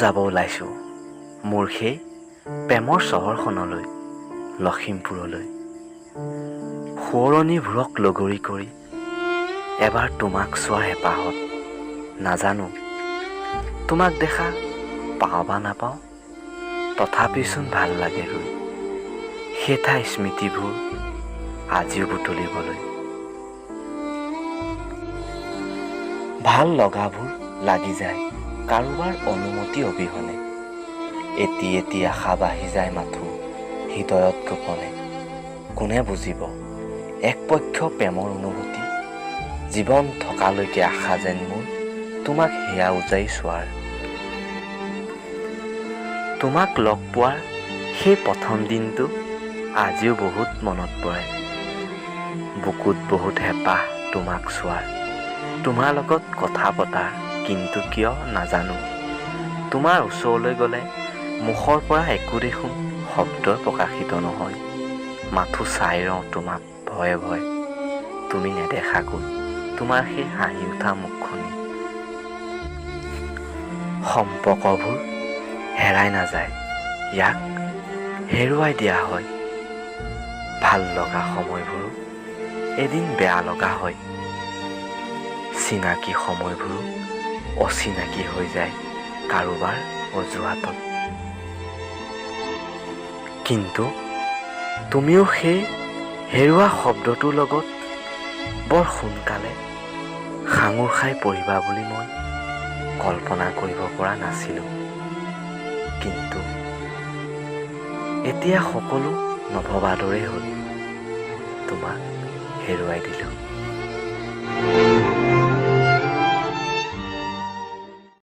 যাব ওলাইছোঁ মোৰ সেই প্ৰেমৰ চহৰখনলৈ, লখিমপুৰলৈ। সোঁৱৰণিবোৰক লগৰী কৰি এবাৰ তোমাক চোৱাৰ হেঁপাহত, নাজানো তোমাক দেখা পাওঁ বা নাপাওঁ, তথাপিচোন ভাল লাগে ৰৈ সেই ঠাই স্মৃতিবোৰ আজিও বুটলিবলৈ। ভাল লগাবোৰ লাগি যায় কাৰোবাৰ অনুমতি অবিহনে, এটি এটি আশা বাঢ়ি যায় মাথো হৃদয়ত গোপনে। কোনে বুজিব একপক্ষ প্ৰেমৰ অনুভূতি, জীৱন থকালৈকে আশা যেন মোৰ তোমাক সেয়া উজাই চোৱাৰ। তোমাক লগ পোৱাৰ সেই প্ৰথম দিনটো আজিও বহুত মনত পৰে। বুকুত বহুত হেঁপাহ তোমাক চোৱাৰ, তোমাৰ লগত কথা পতাৰ, কিন্তু কিয় নাজানো তোমাৰ ওচৰলৈ গ'লে মুখৰ পৰা একো দেখোন শব্দই প্ৰকাশিত নহয়। মাথো চাই ৰওঁ তোমাক ভয়ে ভয়ে, তুমি নেদেখাকৈ তোমাৰ সেই হাঁহি উঠা মুখখনি। সম্পৰ্কবোৰ হেৰাই নাযায়, ইয়াক হেৰুৱাই দিয়া হয়। ভাল লগা সময়বোৰো এদিন বেয়া লগা হয়, চিনাকি সময়বোৰো অচিনাকি হৈ যায় কাৰোবাৰ অজুহাতত। কিন্তু তুমিও সেই হেৰুৱা শব্দটোৰ লগত বৰ সোনকালে সাঙুৰ খাই পৰিবা বুলি মই কল্পনা কৰিব পৰা নাছিলোঁ। কিন্তু এতিয়া সকলো নভবাৰ দৰেই হ'ল, তোমাক হেৰুৱাই দিলোঁ।